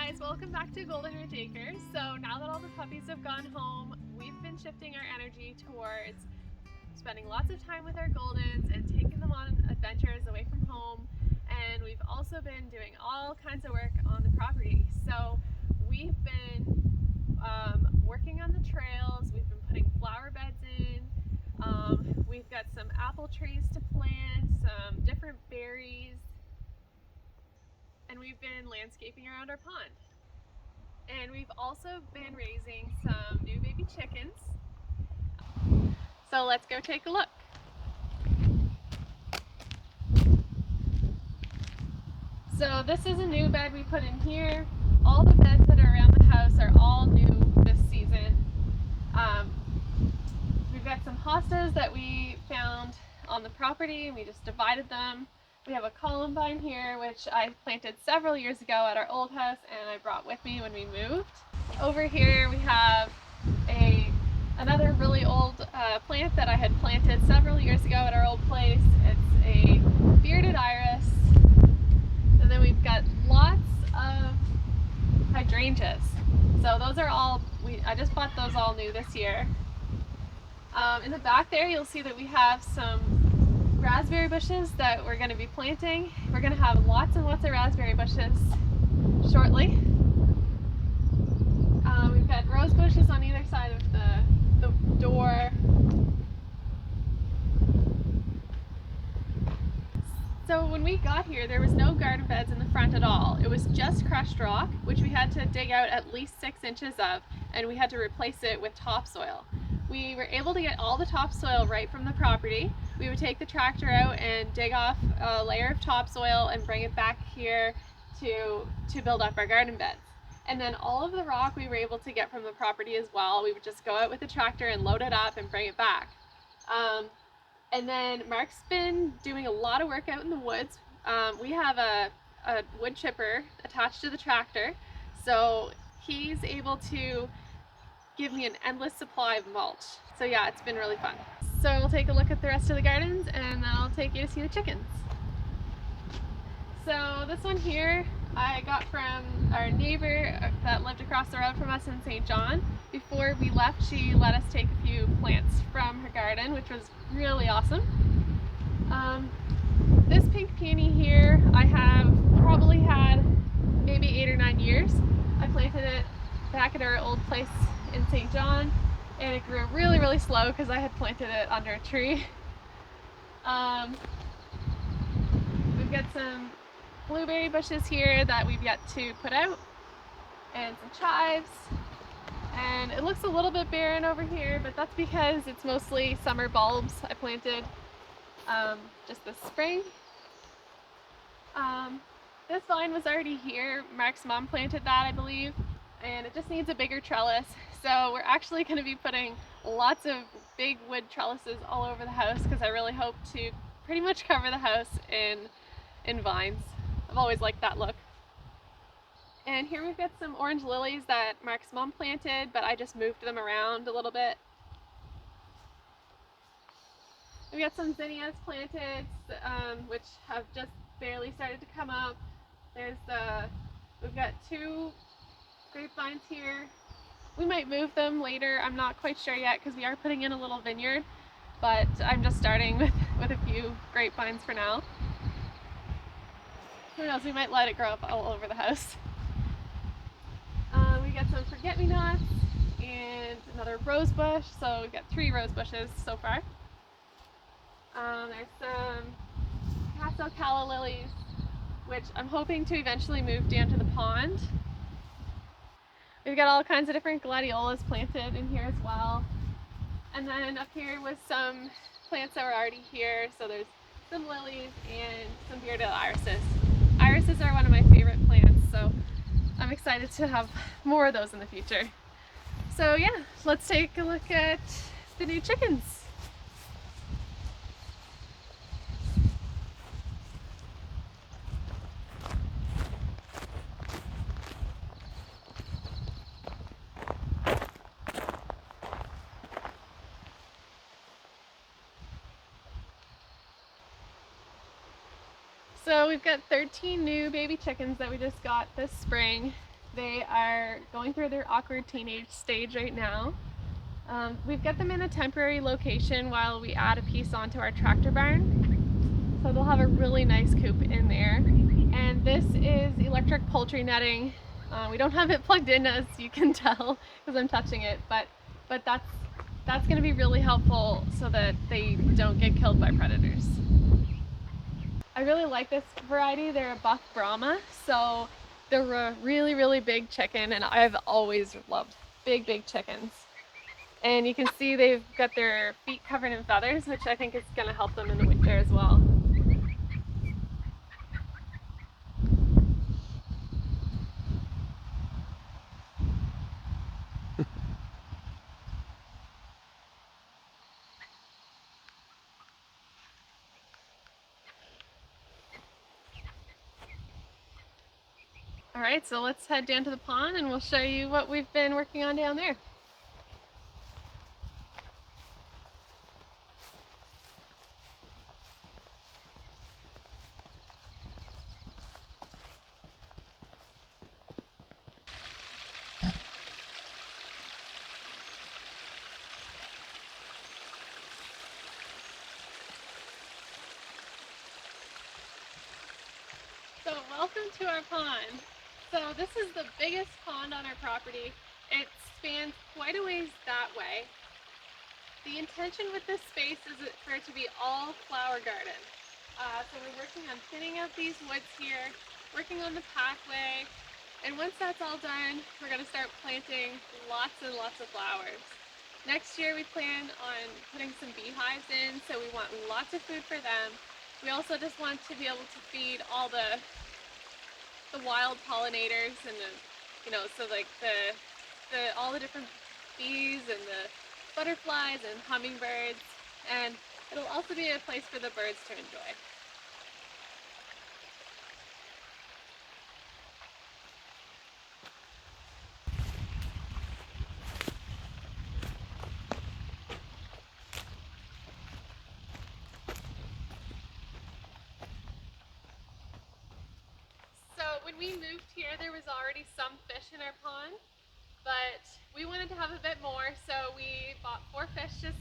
guys, welcome back to Goldenridge Acres. So now that all the puppies have gone home, we've been shifting our energy towards spending lots of time with our Goldens and taking them on adventures away from home. And we've also been doing all kinds of work on the property. So we've been working on the trails, we've been putting flower beds in, we've got some apple trees to plant, some different berries, and we've been landscaping around our pond. And we've also been raising some new baby chickens. So let's go take a look. So this is a new bed we put in here. All the beds that are around the house are all new this season. We've got some hostas that we found on the property and we just divided them. We have a columbine here, which I planted several years ago at our old house and I brought with me when we moved. Over here we have another really old plant that I had planted several years ago at our old place. It's a bearded iris. And then we've got lots of hydrangeas. So those are all, I just bought those all new this year. In the back there you'll see that we have some raspberry bushes that we're going to be planting. We're going to have lots and lots of raspberry bushes shortly. We've got rose bushes on either side of the door. So when we got here, there was no garden beds in the front at all. It was just crushed rock, which we had to dig out at least 6 inches of, and we had to replace it with topsoil. We were able to get all the topsoil right from the property. We would take the tractor out and dig off a layer of topsoil and bring it back here to build up our garden beds. And then all of the rock we were able to get from the property as well. We would just go out with the tractor and load it up and bring it back. And then Mark's been doing a lot of work out in the woods. We have a wood chipper attached to the tractor, so he's able to give me an endless supply of mulch. So yeah, it's been really fun. So we'll take a look at the rest of the gardens and then I'll take you to see the chickens. So this one here I got from our neighbor that lived across the road from us in St. John. Before we left, she let us take a few plants from her garden, which was really awesome. This pink peony here I have probably had maybe 8 or 9 years. I planted it back at our old place in St. John and it grew really, really slow because I had planted it under a tree. We've got some blueberry bushes here that we've yet to put out, and some chives, and it looks a little bit barren over here, but that's because it's mostly summer bulbs I planted just this spring. This vine was already here. Mark's mom planted that, I believe, and it just needs a bigger trellis, so we're actually going to be putting lots of big wood trellises all over the house because I really hope to pretty much cover the house in vines. I've always liked that look. And here we've got some orange lilies that Mark's mom planted, but I just moved them around a little bit. We've got some zinnias planted, which have just barely started to come up. We've got 2 grapevines here. We might move them later, I'm not quite sure yet because we are putting in a little vineyard, but I'm just starting with a few grapevines for now. Who knows, we might let it grow up all over the house. We got some forget-me-nots and another rose bush, so we've got 3 rose bushes so far. There's some Castle Calla lilies, which I'm hoping to eventually move down to the pond. We've got all kinds of different gladiolas planted in here as well. And then up here was some plants that were already here, so there's some lilies and some bearded irises. Irises are one of my favorite plants, so I'm excited to have more of those in the future. So yeah, let's take a look at the new chickens. So we've got 13 new baby chickens that we just got this spring. They are going through their awkward teenage stage right now. We've got them in a temporary location while we add a piece onto our tractor barn. So they'll have a really nice coop in there. And this is electric poultry netting. We don't have it plugged in, as you can tell because I'm touching it, but that's going to be really helpful so that they don't get killed by predators. I really like this variety. They're a buff Brahma, so they're a really, really big chicken, and I've always loved big chickens. And you can see they've got their feet covered in feathers, which I think is going to help them in the winter as well. Alright, so let's head down to the pond and we'll show you what we've been working on down there. So welcome to our pond. So this is the biggest pond on our property. It spans quite a ways that way. The intention with this space is for it to be all flower garden. So we're working on thinning out these woods here, working on the pathway, and once that's all done, we're going to start planting lots and lots of flowers. Next year we plan on putting some beehives in, so we want lots of food for them. We also just want to be able to feed all the wild pollinators and so like all the different bees and the butterflies and hummingbirds, and it'll also be a place for the birds to enjoy. So when we moved here, there was already some fish in our pond, but we wanted to have a bit more, so we bought 4 fish just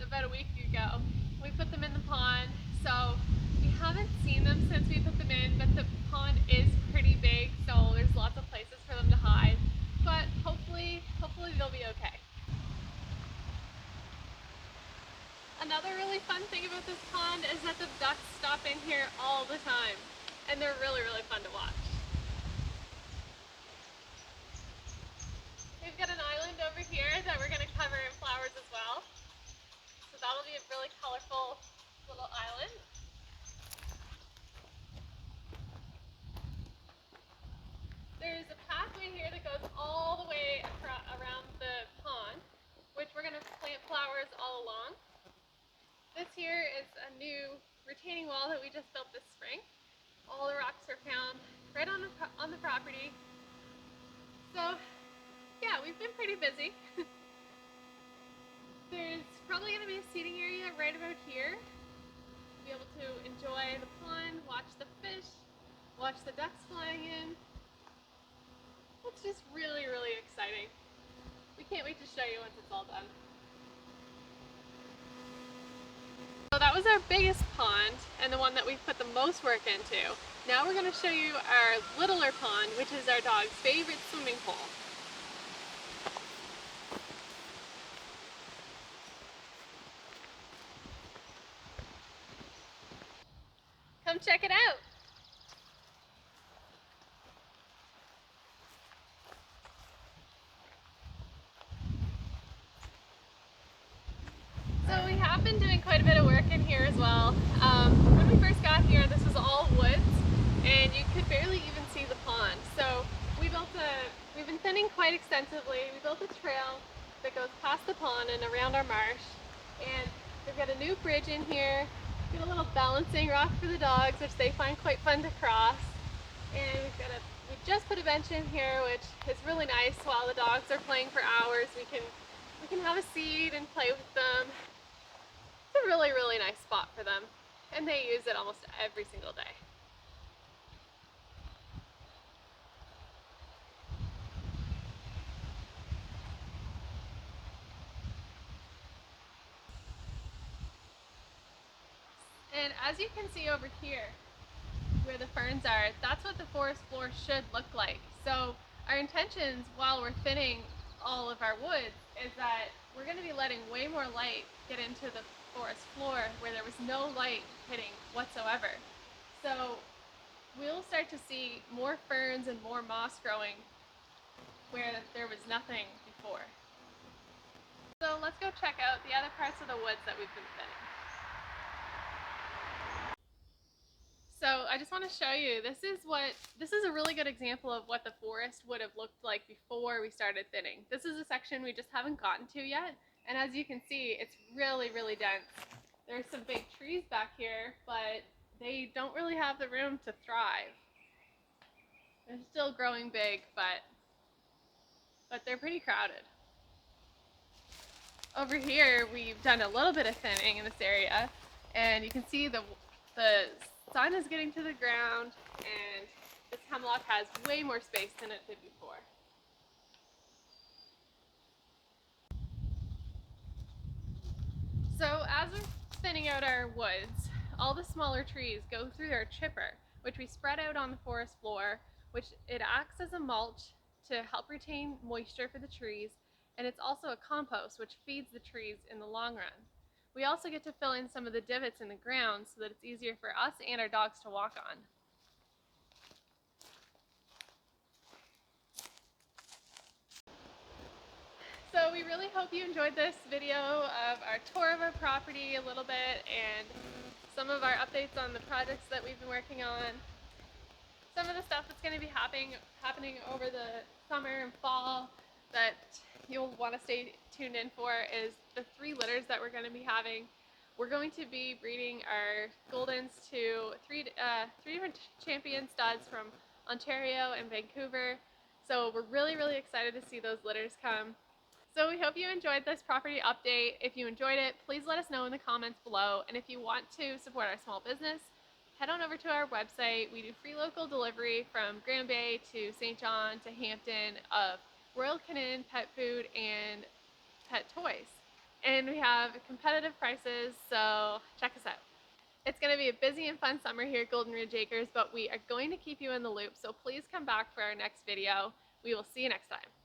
about a week ago. We put them in the pond, so we haven't seen them since we put them in, but the pond is pretty big, so there's lots of places for them to hide, but hopefully they'll be okay. Another really fun thing about this pond is that the ducks stop in here all the time, and they're really fun to watch. We've got an island over here that we're going to cover in flowers as well. So that'll be a really colorful little island. There's a pathway here that goes all the way around the pond, which we're going to plant flowers all along. This here is a new retaining wall that we just built this spring. All the rocks are found right on the property. So yeah, we've been pretty busy. There's probably going to be a seating area right about here. Be able to enjoy the pond, watch the fish, watch the ducks flying in. It's just really exciting. We can't wait to show you once it's all done. So that was our biggest pond and the one that we've put the most work into. Now we're going to show you our littler pond, which is our dog's favorite swimming pool. Come check it out! So we have been doing quite a bit of work in here as well. When we first got here, this was all woods, and you could barely even see the pond. So we've been thinning quite extensively. We built a trail that goes past the pond and around our marsh, and we've got a new bridge in here. We've got a little balancing rock for the dogs, which they find quite fun to cross. And we just put a bench in here, which is really nice. While the dogs are playing for hours, we can have a seat and play with them. It's a really nice spot for them, and they use it almost every single day. And as you can see over here, where the ferns are, that's what the forest floor should look like. So our intentions while we're thinning all of our woods is that we're going to be letting way more light get into the forest floor where there was no light hitting whatsoever. So we'll start to see more ferns and more moss growing where there was nothing before. So let's go check out the other parts of the woods that we've been thinning. So I just want to show you, this is a really good example of what the forest would have looked like before we started thinning. This is a section we just haven't gotten to yet, and as you can see, it's really, really dense. There's some big trees back here, but they don't really have the room to thrive. They're still growing big, but they're pretty crowded. Over here, we've done a little bit of thinning in this area, and you can see the sun is getting to the ground, and this hemlock has way more space than it did before. So as we're thinning out our woods, all the smaller trees go through our chipper, which we spread out on the forest floor, which it acts as a mulch to help retain moisture for the trees, and it's also a compost which feeds the trees in the long run. We also get to fill in some of the divots in the ground so that it's easier for us and our dogs to walk on. So we really hope you enjoyed this video of our tour of our property a little bit and some of our updates on the projects that we've been working on. Some of the stuff that's going to be happening over the summer and fall that you'll want to stay tuned in for is the 3 litters that we're going to be having. We're going to be breeding our Goldens to three different champion studs from Ontario and Vancouver. So we're really, really excited to see those litters come. So we hope you enjoyed this property update. If you enjoyed it, please let us know in the comments below. And if you want to support our small business, head on over to our website. We do free local delivery from Grand Bay to St. John to Hampton of Royal Canin, pet food, and pet toys. And we have competitive prices, so check us out. It's going to be a busy and fun summer here at Goldenridge Acres, but we are going to keep you in the loop, so please come back for our next video. We will see you next time.